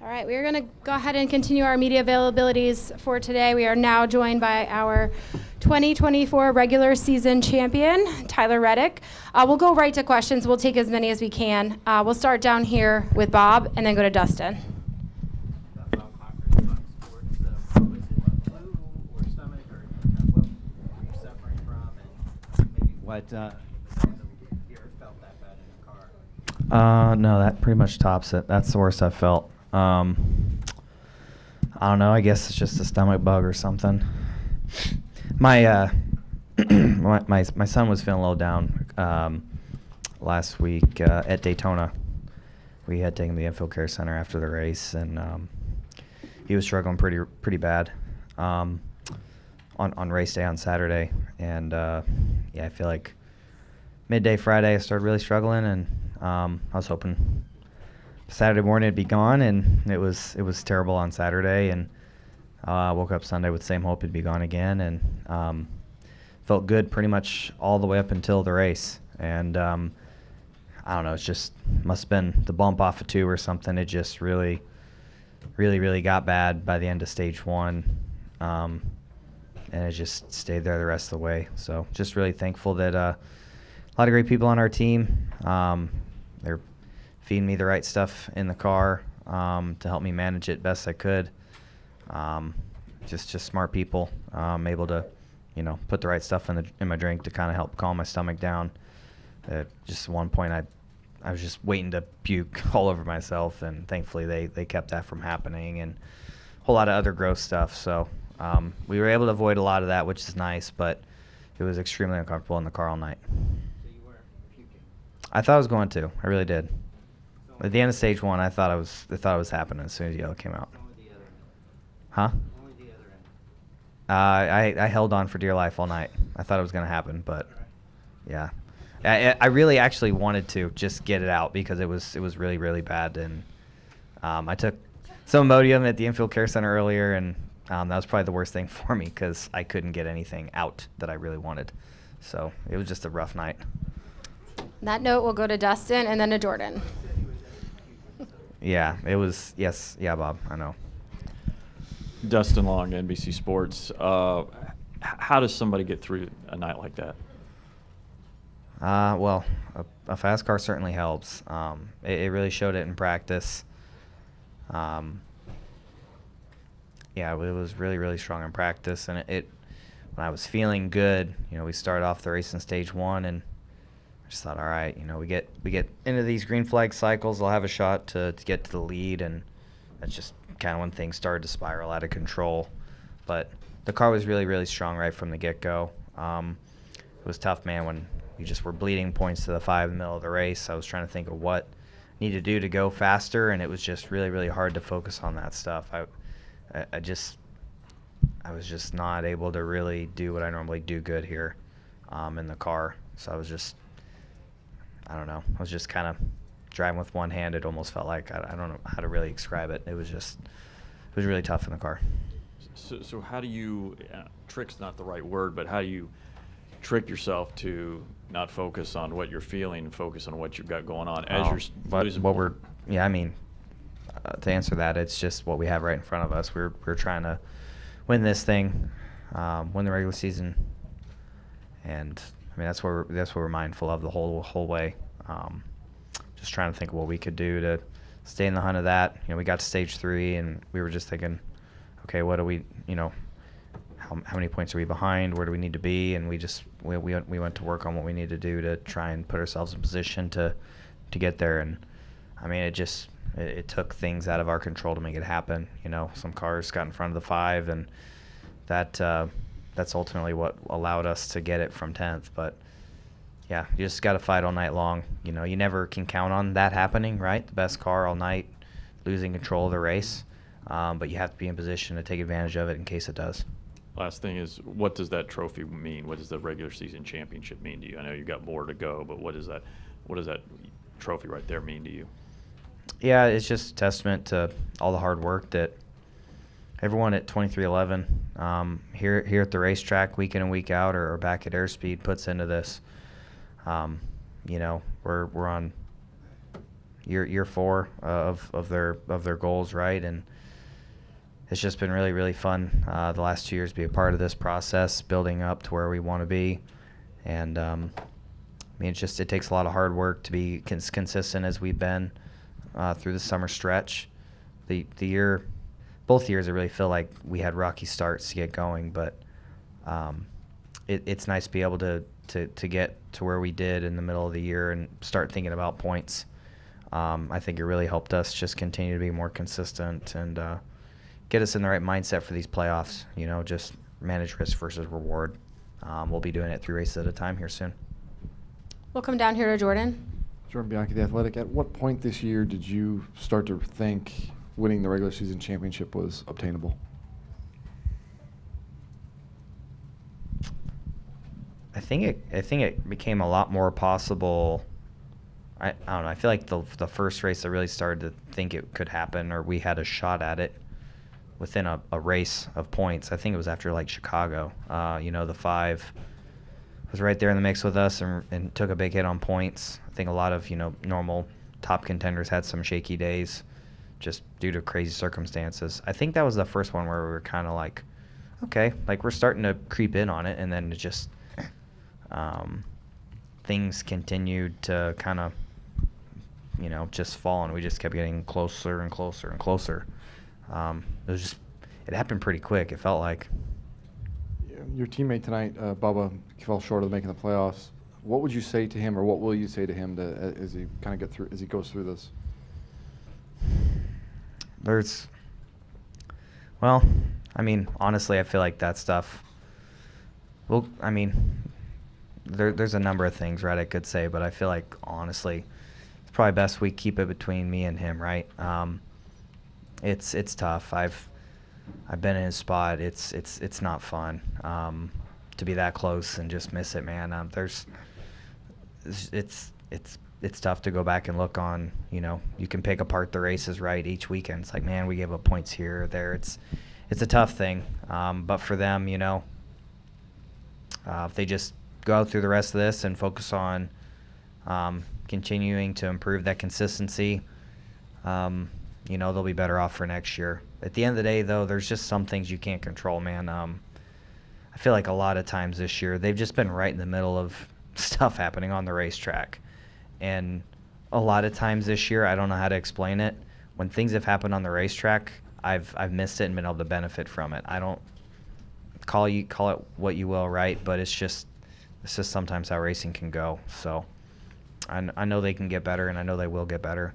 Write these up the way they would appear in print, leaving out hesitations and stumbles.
All right, we are going to go ahead and continue our media availabilities for today. We are now joined by our 2024 regular season champion, Tyler Reddick. We'll go right to questions. We'll take as many as we can. We'll start down here with Bob and then go to Dustin. No, that pretty much tops it. That's the worst I've felt. I don't know. I guess it's just a stomach bug or something. My my son was feeling a little down last week at Daytona. We had taken him to the infield care center after the race, and he was struggling pretty bad on race day on Saturday. And yeah, I feel like midday Friday I started really struggling, and I was hoping Saturday morning it'd be gone, and it was terrible on Saturday, and I woke up Sunday with the same hope it'd be gone again, and felt good pretty much all the way up until the race. And I don't know, it's just must have been the bump off of 2 or something. It just really got bad by the end of stage 1, and it just stayed there the rest of the way. So just really thankful that a lot of great people on our team. They're feeding me the right stuff in the car to help me manage it best I could. Just smart people. Able to, put the right stuff in my drink to kind of help calm my stomach down. Just at one point, I was just waiting to puke all over myself, and thankfully they kept that from happening, and a whole lot of other gross stuff. So we were able to avoid a lot of that, which is nice, but it was extremely uncomfortable in the car all night. So you weren't puking? I thought I was going to. I really did. At the end of stage 1, I thought it was happening as soon as yellow came out. Only the other end. Huh? Only the other end. I held on for dear life all night. I thought it was going to happen, but yeah. I really actually wanted to just get it out because it was really bad, and I took some Imodium at the infield care center earlier, and that was probably the worst thing for me because I couldn't get anything out that I really wanted. So it was just a rough night. On that note, we'll go to Dustin and then to Jordan. Yeah, it was. Yes, yeah, Bob, I know. Dustin Long, NBC Sports. How does somebody get through a night like that? Well, a fast car certainly helps. It really showed it in practice. Yeah, it was really strong in practice, and it when I was feeling good, we started off the race in stage 1, and I just thought, all right, we get into these green flag cycles, I'll have a shot to get to the lead, and that's just kind of when things started to spiral out of control. But the car was really strong right from the get-go. It was tough, man, when we just were bleeding points to the 5 in the middle of the race. I was trying to think of what I needed to do to go faster, and it was just really hard to focus on that stuff. I was just not able to really do what I normally do good here in the car. So I don't know. I was just kind of driving with one hand. It almost felt like I don't know how to really describe it. It was really tough in the car. So how do you trick's not the right word, but how do you trick yourself to not focus on what you're feeling, focus on what you've got going on as you're losing? To answer that, it's just what we have right in front of us. We're trying to win this thing, win the regular season, and I mean that's what we're mindful of the whole way. Just trying to think of what we could do to stay in the hunt of that. We got to stage 3, and we were just thinking, okay, what do we, how many points are we behind? Where do we need to be? And we went to work on what we need to do to try and put ourselves in position to get there. And I mean, it took things out of our control to make it happen. Some cars got in front of the 5, and that's ultimately what allowed us to get it from 10th. But yeah, you just got to fight all night long. You never can count on that happening, right? The best car all night, losing control of the race. But you have to be in position to take advantage of it in case it does. Last thing is, what does that trophy mean? What does the regular season championship mean to you? I know you've got more to go, but what does that trophy right there mean to you? Yeah, it's just a testament to all the hard work that everyone at 2311 here at the racetrack week in and week out or back at Airspeed puts into this. We're on year 4 of their goals, right? And it's just been really, really fun the last 2 years to be a part of this process, building up to where we want to be. And I mean, it takes a lot of hard work to be consistent as we've been through the summer stretch. Both years, I really feel like we had rocky starts to get going, but it's nice to be able to get to where we did in the middle of the year and start thinking about points. I think it really helped us just continue to be more consistent and get us in the right mindset for these playoffs. Just manage risk versus reward. We'll be doing it 3 races at a time here soon. We'll come down here to Jordan. Jordan Bianchi, The Athletic. At what point this year did you start to think winning the regular season championship was obtainable? I think it became a lot more possible. I don't know. I feel like the first race I really started to think it could happen, or we had a shot at it within a race of points. I think it was after like Chicago. The 5 was right there in the mix with us and took a big hit on points. I think a lot of normal top contenders had some shaky days just due to crazy circumstances. I think that was the first one where we were kind of like, okay, like we're starting to creep in on it, and then it just things continued to kind of just fall, and we just kept getting closer and closer and closer. It happened pretty quick, it felt like. Your teammate tonight, Bubba, fell short of making the playoffs. What would you say to him, or what will you say to him as he kind of goes through this? Honestly, I feel like that stuff. Well, there's a number of things, right, I could say, but I feel like honestly, it's probably best we keep it between me and him, right? It's tough. I've been in his spot. It's not fun to be that close and just miss it, man. It's tough to go back and look on. You can pick apart the races, right, each weekend. It's like, man, we gave up points here or there. It's a tough thing. But for them, if they just go out through the rest of this and focus on continuing to improve that consistency, they'll be better off for next year. At the end of the day, though, there's just some things you can't control, man. I feel like a lot of times this year, they've just been right in the middle of stuff happening on the racetrack. And a lot of times this year, I don't know how to explain it. When things have happened on the racetrack, I've missed it and been able to benefit from it. I don't call it what you will, right? But it's just sometimes how racing can go. So I know they can get better, and I know they will get better.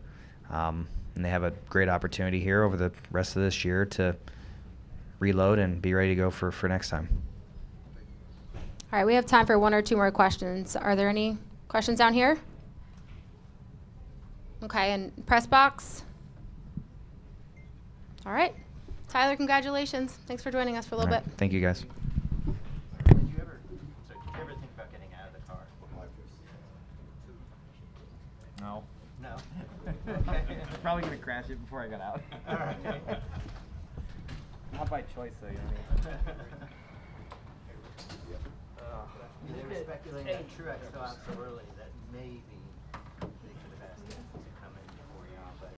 And they have a great opportunity here over the rest of this year to reload and be ready to go for next time. All right, we have time for 1 or 2 more questions. Are there any questions down here? Okay, and press box. All right. Tyler, congratulations. Thanks for joining us for a little bit. Thank you, guys. Did you ever think about getting out of the car? No. No. I was probably going to crash it before I got out. All right. Not by choice, though, you know what I mean? They were speculating that Truex fell out so early that maybe